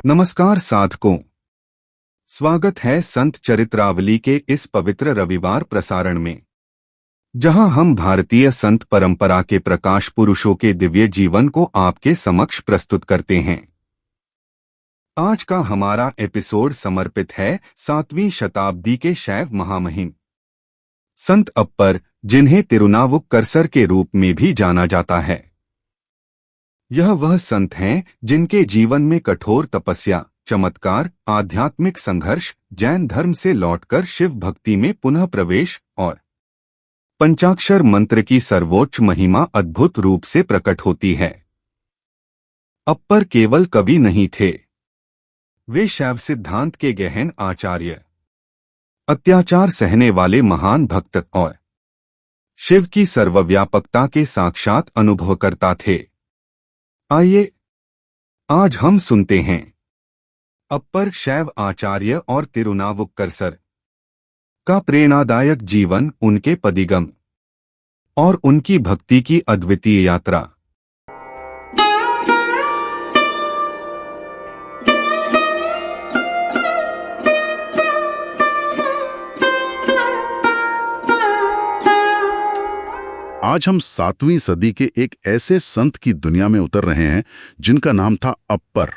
नमस्कार साधकों, स्वागत है संत चरित्रावली के इस पवित्र रविवार प्रसारण में, जहां हम भारतीय संत परंपरा के प्रकाश पुरुषों के दिव्य जीवन को आपके समक्ष प्रस्तुत करते हैं। आज का हमारा एपिसोड समर्पित है 7वीं शताब्दी के शैव महामहिम संत अप्पर, जिन्हें तिरुनावुक्करसर के रूप में भी जाना जाता है। यह वह संत हैं जिनके जीवन में कठोर तपस्या, चमत्कार, आध्यात्मिक संघर्ष, जैन धर्म से लौटकर शिव भक्ति में पुनः प्रवेश और पंचाक्षर मंत्र की सर्वोच्च महिमा अद्भुत रूप से प्रकट होती है। अप्पर केवल कवि नहीं थे, वे शैव सिद्धांत के गहन आचार्य, अत्याचार सहने वाले महान भक्त और शिव की सर्वव्यापकता के साक्षात अनुभवकर्ता थे। आइए आज हम सुनते हैं अप्पर शैव आचार्य और तिरुनावुक्करसर का प्रेरणादायक जीवन, उनके पदिगम और उनकी भक्ति की अद्वितीय यात्रा। आज हम 7वीं सदी के एक ऐसे संत की दुनिया में उतर रहे हैं जिनका नाम था अप्पर।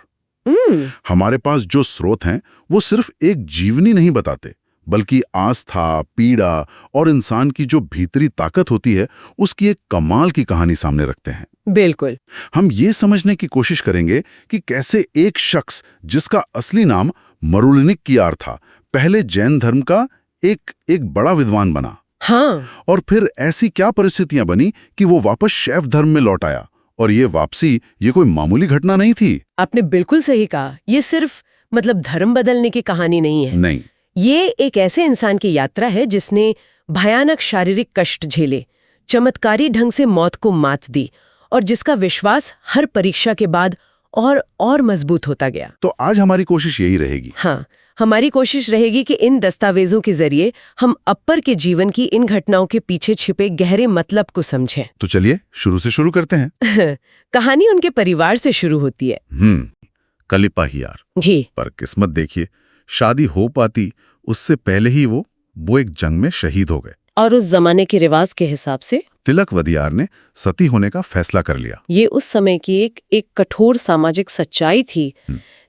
हमारे पास जो स्रोत हैं वो सिर्फ एक जीवनी नहीं बताते, बल्कि आस्था, पीड़ा और इंसान की जो भीतरी ताकत होती है उसकी एक कमाल की कहानी सामने रखते हैं। बिल्कुल। हम ये समझने की कोशिश करेंगे कि कैसे एक शख्स जिसका असली नाम मरुलनिक्कियार था, पहले जैन धर्म का एक बड़ा विद्वान बना। हाँ। और फिर ऐसी क्या परिस्थितियां बनी कि वो वापस शैव धर्म में लौट आया। और ये वापसी ये कोई मामूली घटना नहीं थी। आपने बिल्कुल सही कहा। ये सिर्फ धर्म बदलने की कहानी नहीं है। नहीं, ये एक ऐसे इंसान की यात्रा है जिसने भयानक शारीरिक कष्ट झेले, चमत्कारी ढंग से मौत को मात दी और जिसका विश्वास हर परीक्षा के बाद और मजबूत होता गया। तो आज हमारी कोशिश यही रहेगी। हाँ, हमारी कोशिश रहेगी कि इन दस्तावेजों के जरिए हम अप्पर के जीवन की इन घटनाओं के पीछे छिपे गहरे मतलब को समझें। तो चलिए शुरू से शुरू करते हैं। कहानी उनके परिवार से शुरू होती है। कलिपाहियार जी। पर किस्मत देखिए, शादी हो पाती उससे पहले ही वो एक जंग में शहीद हो गए। और उस जमाने के रिवाज के हिसाब से तिलकवदियार ने सती होने का फैसला कर लिया। ये उस समय की एक कठोर सामाजिक सच्चाई थी।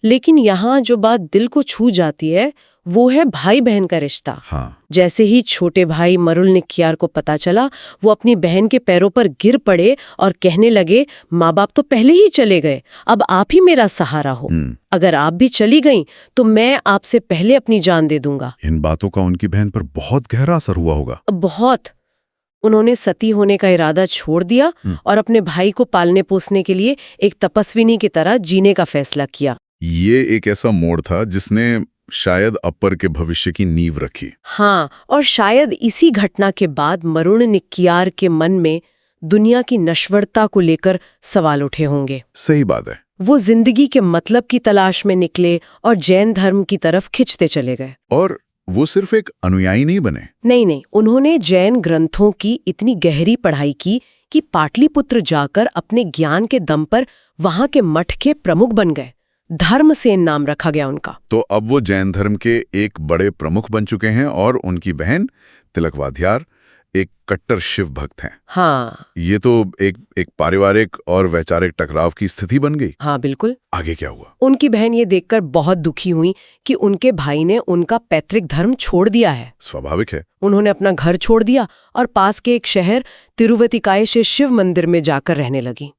लेकिन यहाँ जो बात दिल को छू जाती है वो है भाई बहन का रिश्ता। हाँ। जैसे ही छोटे भाई मरुलनिक्कियार को पता चला, वो अपनी बहन के पैरों पर गिर पड़े और कहने लगे, माँ बाप तो पहले ही चले गए, अब आप ही मेरा सहारा हो। अगर आप भी चली गईं तो मैं आपसे पहले अपनी जान दे दूंगा। इन बातों का उनकी बहन पर बहुत गहरा असर हुआ होगा। बहुत। उन्होंने सती होने का इरादा छोड़ दिया और अपने भाई को पालने पोसने के लिए एक तपस्विनी की तरह जीने का फैसला किया। ये एक ऐसा मोड़ था जिसने शायद अप्पर के भविष्य की नींव रखी। हाँ, और शायद इसी घटना के बाद मरुलनिक्कियार के मन में दुनिया की नश्वरता को लेकर सवाल उठे होंगे। सही बात है। वो जिंदगी के मतलब की तलाश में निकले और जैन धर्म की तरफ खिंचते चले गए। और वो सिर्फ एक अनुयायी नहीं बने। नहीं, उन्होंने जैन ग्रंथों की इतनी गहरी पढ़ाई की कि पाटलिपुत्र जाकर अपने ज्ञान के दम पर वहां के मठ के प्रमुख बन गए। धर्मसेन नाम रखा गया उनका। तो अब वो जैन धर्म के एक बड़े प्रमुख बन चुके हैं और उनकी बहन तिलकवादियार एक कट्टर शिव भक्त हैं। हाँ। ये तो एक पारिवारिक और वैचारिक टकराव की स्थिति बन गई। हाँ, बिल्कुल। आगे क्या हुआ? उनकी बहन ये देखकर बहुत दुखी हुई कि उनके भाई ने उनका पैतृक धर्म छोड़ दिया है। स्वाभाविक है। उन्होंने अपना घर छोड़ दिया और पास के एक शहर तिरुवतिकाय से शिव मंदिर में जाकर रहने लगी।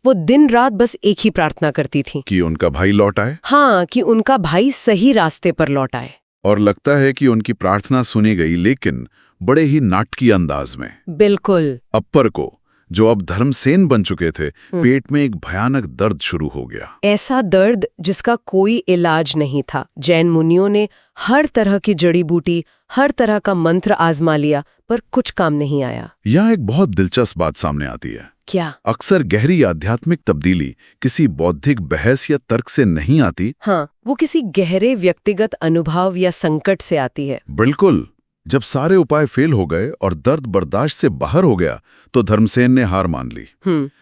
वो दिन रात बस एक ही प्रार्थना करती थी कि उनका भाई लौट आए। हाँ, कि उनका भाई सही रास्ते पर लौट आए। और लगता है कि उनकी प्रार्थना सुनी गई, लेकिन बड़े ही नाटकीय अंदाज में। बिल्कुल। अप्पर को, जो अब धर्मसेन बन चुके थे, पेट में एक भयानक दर्द शुरू हो गया। ऐसा दर्द जिसका कोई इलाज नहीं था। जैन मुनियों ने हर तरह की जड़ी बूटी, हर तरह का मंत्र आजमा लिया, पर कुछ काम नहीं आया। यहाँ एक बहुत दिलचस्प बात सामने आती है। क्या? अक्सर गहरी आध्यात्मिक तब्दीली किसी बौद्धिक बहस या तर्क से नहीं आती। हाँ, वो किसी गहरे व्यक्तिगत अनुभव या संकट से आती है। बिल्कुल। जब सारे उपाय फेल हो गए और दर्द बर्दाश्त से बाहर हो गया तो धर्मसेन ने हार मान ली।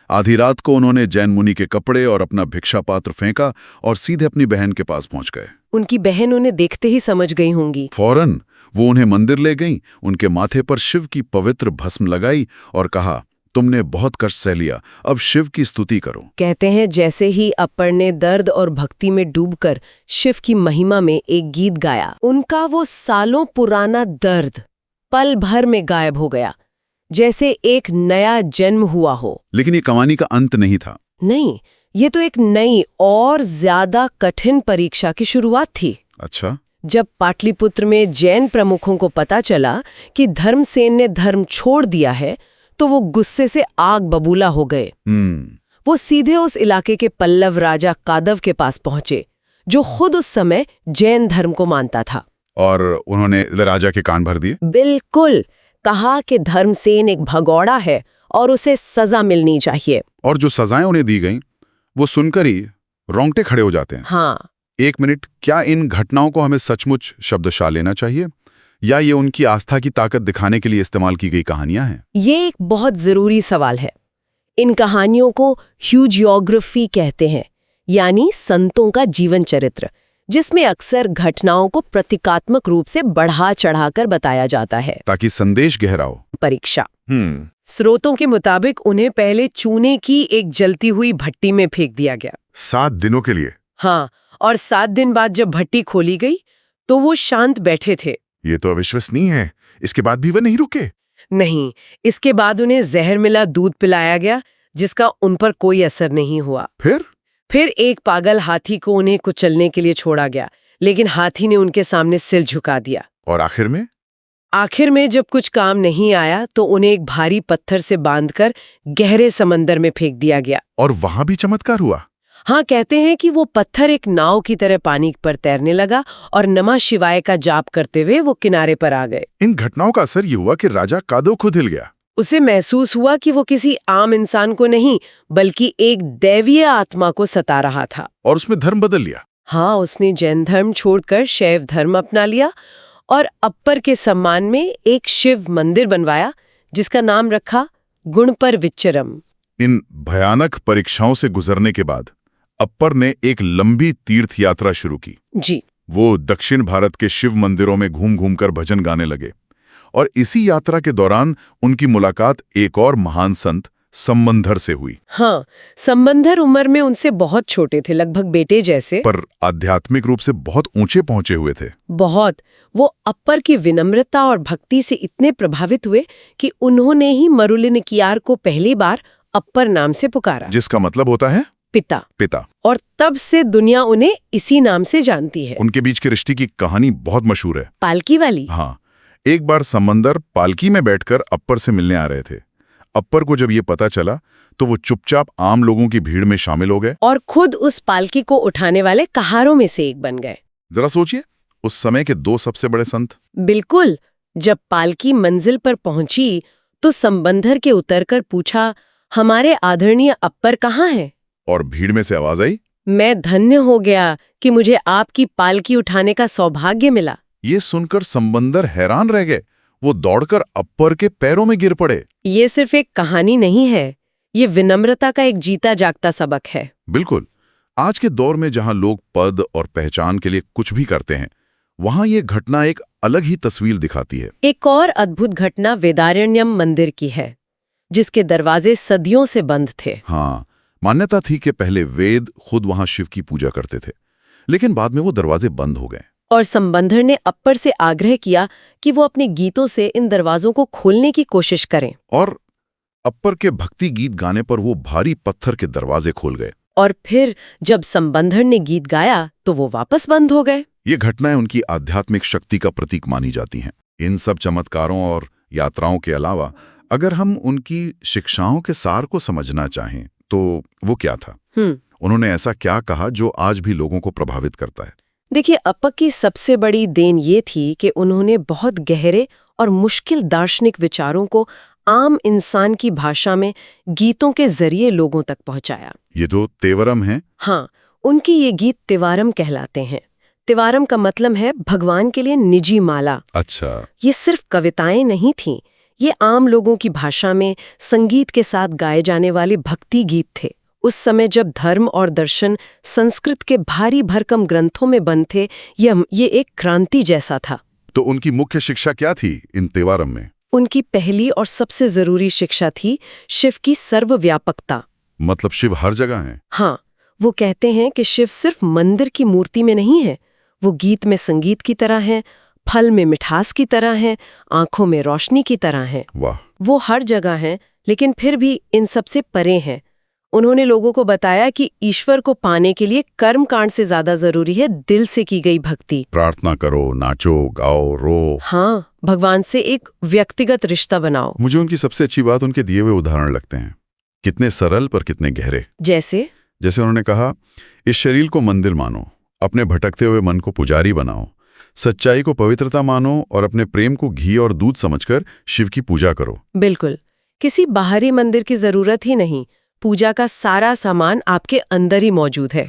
आधी रात को उन्होंने जैन मुनि के कपड़े और अपना भिक्षा पात्र फेंका और सीधे अपनी बहन के पास पहुंच गए। उनकी बहन उन्हें देखते ही समझ गई होंगी। फौरन वो उन्हें मंदिर ले गईं, उनके माथे पर शिव की पवित्र भस्म लगाई और कहा, तुमने बहुत कष्ट सह लिया, अब शिव की स्तुति करो। कहते हैं जैसे ही अप्पर ने दर्द और भक्ति में डूबकर शिव की महिमा में एक गीत गाया, उनका वो सालों पुराना दर्द पल भर में गायब हो गया, जैसे एक नया जन्म हुआ हो। लेकिन ये कहानी का अंत नहीं था। नहीं, ये तो एक नई और ज्यादा कठिन परीक्षा की शुरुआत थी। अच्छा। जब पाटलिपुत्र में जैन प्रमुखों को पता चला कि धर्मसेन ने धर्म छोड़ दिया है, तो वो गुस्से से आग बबूला हो गए। वो सीधे उस इलाके के पल्लव राजा कादव के पास पहुंचे, जो खुद उस समय जैन धर्म को मानता था। और उन्होंने राजा के कान भर दिए। बिल्कुल, कहा कि धर्मसेन एक भगौड़ा है और उसे सजा मिलनी चाहिए। और जो सजाएं उन्हें दी गईं, वो सुनकर ही रोंगटे खड़े हो जाते हैं। हाँ। एक मिनट, क्या इन घटनाओं को हमें सचमुच शब्दशः लेना चाहिए, या ये उनकी आस्था की ताकत दिखाने के लिए इस्तेमाल की गई कहानियां हैं? ये एक बहुत जरूरी सवाल है। इन कहानियों को ह्यूजियोग्राफी कहते हैं, यानी संतों का जीवन चरित्र, जिसमें अक्सर घटनाओं को प्रतीकात्मक रूप से बढ़ा चढ़ाकर बताया जाता है, ताकि संदेश गहरा हो। परीक्षा। स्रोतों के मुताबिक उन्हें पहले चूने की एक जलती हुई भट्टी में फेंक दिया गया 7 दिनों के लिए। हाँ, और 7 दिन बाद जब भट्टी खोली गई तो वो शांत बैठे थे। ये तो अविश्वसनीय है। इसके बाद भी वह नहीं रुके? नहीं, इसके बाद उन्हें जहर मिला दूध पिलाया गया, जिसका उन पर कोई असर नहीं हुआ। फिर एक पागल हाथी को उन्हें कुचलने के लिए छोड़ा गया, लेकिन हाथी ने उनके सामने सिर झुका दिया। और आखिर में जब कुछ काम नहीं आया तो उन्हें एक भारी पत्थर से बांधकर गहरे समंदर में फेंक दिया गया। और वहां भी चमत्कार हुआ? हाँ, कहते हैं कि वो पत्थर एक नाव की तरह पानी पर तैरने लगा और नमः शिवाय का जाप करते हुए वो किनारे पर आ गए। इन घटनाओं का असर ये हुआ कि राजा कादव खुद हिल गया। उसे महसूस हुआ कि वो किसी आम इंसान को नहीं, बल्कि एक दैवीय आत्मा को सता रहा था। और उसमें धर्म बदल लिया। हाँ, उसने जैन धर्म छोड़कर शैव धर्म अपना लिया और अप्पर के सम्मान में एक शिव मंदिर बनवाया, जिसका नाम रखा गुणपर-विच्चरम। इन भयानक परीक्षाओं से गुजरने के बाद अप्पर ने एक लंबी तीर्थ यात्रा शुरू की। जी। वो दक्षिण भारत के शिव मंदिरों में घूम घूम कर भजन गाने लगे। और इसी यात्रा के दौरान उनकी मुलाकात एक और महान संत संबंधर से हुई। हाँ, संबंधर उम्र में उनसे बहुत छोटे थे, लगभग बेटे जैसे, पर आध्यात्मिक रूप से बहुत ऊंचे पहुंचे हुए थे। बहुत। वो अप्पर की विनम्रता और भक्ति से इतने प्रभावित हुए कि उन्होंने ही मरुलिनकियार को पहली बार अप्पर नाम से पुकारा, जिसका मतलब होता है पिता। और तब से दुनिया उन्हें इसी नाम से जानती है। उनके बीच के रिश्ते की कहानी बहुत मशहूर है। पालकी वाली। हाँ, एक बार समंदर पालकी में बैठकर अप्पर से मिलने आ रहे थे। अप्पर को जब ये पता चला तो वो चुपचाप आम लोगों की भीड़ में शामिल हो गए और खुद उस पालकी को उठाने वाले कहारों में से एक बन गए। जरा सोचिए, उस समय के 2 सबसे बड़े संत। बिल्कुल। जब पालकी मंजिल पर पहुंची तो संबंधर के उतरकर पूछा, हमारे आदरणीय अप्पर कहाँ हैं? और भीड़ में से आवाज आई, मैं धन्य हो गया कि मुझे आपकी पालकी उठाने का सौभाग्य मिला। ये सुनकर संबंधर हैरान रह गए। वो दौड़कर अप्पर के पैरों में गिर पड़े। ये सिर्फ एक कहानी नहीं है, ये विनम्रता का एक जीता जागता सबक है। बिल्कुल। आज के दौर में जहां लोग पद और पहचान के लिए कुछ भी करते हैं, वहां ये घटना एक अलग ही तस्वीर दिखाती है। एक और अद्भुत घटना वेदारण्यम मंदिर की है, जिसके दरवाजे सदियों से बंद थे। हाँ, मान्यता थी कि पहले वेद खुद वहां शिव की पूजा करते थे, लेकिन बाद में वो दरवाजे बंद हो गए। और संबंधर ने अप्पर से आग्रह किया कि वो अपने गीतों से इन दरवाजों को खोलने की कोशिश करें। और अप्पर के भक्ति गीत गाने पर वो भारी पत्थर के दरवाजे खोल गए। और फिर जब संबंधर ने गीत गाया तो वो वापस बंद हो गए। ये घटनाएं उनकी आध्यात्मिक शक्ति का प्रतीक मानी जाती हैं। इन सब चमत्कारों और यात्राओं के अलावा अगर हम उनकी शिक्षाओं के सार को समझना चाहें तो वो क्या था? उन्होंने ऐसा क्या कहा जो आज भी लोगों को प्रभावित करता है? देखिए, अप्पर की सबसे बड़ी देन ये थी कि उन्होंने बहुत गहरे और मुश्किल दार्शनिक विचारों को आम इंसान की भाषा में गीतों के जरिए लोगों तक पहुंचाया। ये जो तेवरम है? हाँ, उनके ये गीत तिवारम कहलाते हैं। तिवारम का मतलब है भगवान के लिए निजी माला। अच्छा। ये सिर्फ कविताएं नहीं थीं, ये आम लोगों की भाषा में संगीत के साथ गाए जाने वाले भक्ति गीत थे। उस समय जब धर्म और दर्शन संस्कृत के भारी भरकम ग्रंथों में बंद थे, ये एक क्रांति जैसा था। तो उनकी मुख्य शिक्षा क्या थी इन तेवारम में? उनकी पहली और सबसे जरूरी शिक्षा थी शिव की सर्वव्यापकता। मतलब शिव हर जगह है? हाँ, वो कहते हैं कि शिव सिर्फ मंदिर की मूर्ति में नहीं है, वो गीत में संगीत की तरह है, फल में मिठास की तरह है, आंखों में रोशनी की तरह है। वाह। वो हर जगह है, लेकिन फिर भी इन सबसे परे हैं। उन्होंने लोगों को बताया कि ईश्वर को पाने के लिए कर्म कांड से ज्यादा जरूरी है दिल से की गई भक्ति। प्रार्थना करो, नाचो, गाओ, रो। हाँ, भगवान से एक व्यक्तिगत रिश्ता बनाओ। मुझे उनकी सबसे अच्छी बात उनके दिए हुए उदाहरण लगते हैं। कितने सरल पर कितने गहरे। जैसे उन्होंने कहा, इस शरीर को मंदिर मानो, अपने भटकते हुए मन को पुजारी बनाओ, सच्चाई को पवित्रता मानो और अपने प्रेम को घी और दूध समझकर शिव की पूजा करो। बिल्कुल, किसी बाहरी मंदिर की जरूरत ही नहीं, पूजा का सारा सामान आपके अंदर ही मौजूद है।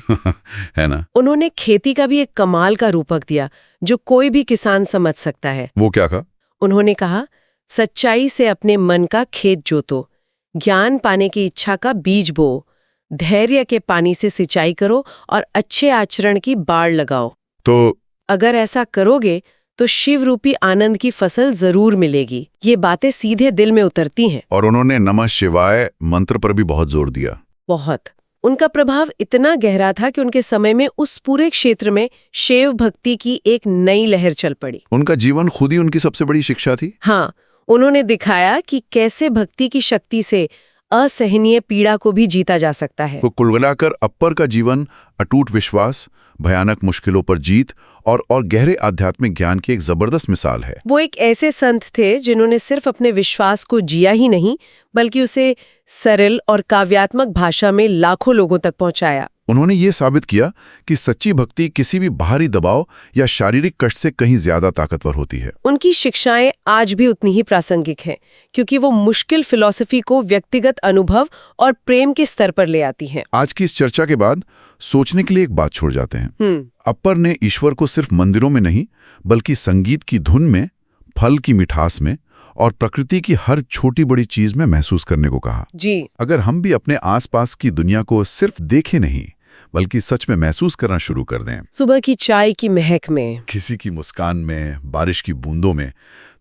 है ना? उन्होंने खेती का भी एक कमाल का रूपक दिया जो कोई भी किसान समझ सकता है। वो क्या कहा? उन्होंने कहा, सच्चाई से अपने मन का खेत जोतो, ज्ञान पाने की इच्छा का बीज बो, धैर्य के पानी से सिंचाई करो और अच्छे आचरण की बाड़ लगाओ। तो अगर ऐसा करोगे तो शिव रूपी आनंद की फसल जरूर मिलेगी। ये बातें सीधे दिल में उतरती हैं। और उन्होंने नमः शिवाय मंत्र पर भी बहुत जोर दिया। बहुत। उनका प्रभाव इतना गहरा था कि उनके समय में उस पूरे क्षेत्र में शिव भक्ति की एक नई लहर चल पड़ी। उनका जीवन खुद ही उनकी सबसे बड़ी शिक्षा थी। हाँ, उन्होंने दिखाया कि कैसे भक्ति की शक्ति से असहनीय पीड़ा को भी जीता जा सकता है। तो कुल मिलाकर अप्पर का जीवन अटूट विश्वास, भयानक मुश्किलों पर जीत और गहरे आध्यात्मिक ज्ञान की एक जबरदस्त मिसाल है। वो एक ऐसे संत थे जिन्होंने सिर्फ अपने विश्वास को जिया ही नहीं, बल्कि उसे सरल और काव्यात्मक भाषा में लाखों लोगों तक पहुंचाया। उन्होंने ये साबित किया कि सच्ची भक्ति किसी भी बाहरी दबाव या शारीरिक कष्ट से कहीं ज्यादा ताकतवर होती है। उनकी शिक्षाएं आज भी उतनी ही प्रासंगिक हैं, क्योंकि वो मुश्किल फिलॉसफी को व्यक्तिगत अनुभव और प्रेम के स्तर पर ले आती हैं। आज की इस चर्चा के बाद सोचने के लिए एक बात छोड़ जाते हैं। अप्पर ने ईश्वर को सिर्फ मंदिरों में नहीं, बल्कि संगीत की धुन में, फल की मिठास में और प्रकृति की हर छोटी बड़ी चीज में महसूस करने को कहा। जी। अगर हम भी अपने आसपास की दुनिया को सिर्फ देखें नहीं, बल्कि सच में महसूस करना शुरू कर दें, सुबह की चाय की महक में, किसी की मुस्कान में, बारिश की बूंदों में,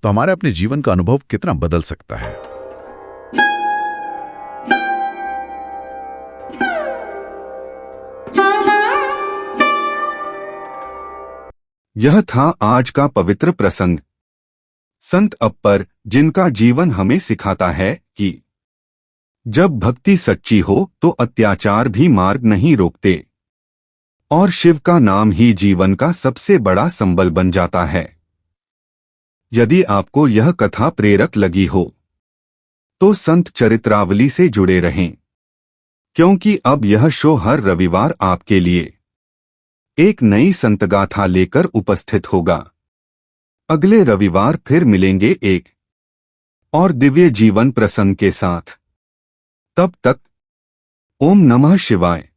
तो हमारे अपने जीवन का अनुभव कितना बदल सकता है। यह था आज का पवित्र प्रसंग। संत अप्पर, जिनका जीवन हमें सिखाता है कि जब भक्ति सच्ची हो तो अत्याचार भी मार्ग नहीं रोकते और शिव का नाम ही जीवन का सबसे बड़ा संबल बन जाता है। यदि आपको यह कथा प्रेरक लगी हो तो संत चरित्रावली से जुड़े रहें, क्योंकि अब यह शो हर रविवार आपके लिए एक नई संतगाथा लेकर उपस्थित होगा। अगले रविवार फिर मिलेंगे एक और दिव्य जीवन प्रसंग के साथ। तब तक ओम नमः शिवाय।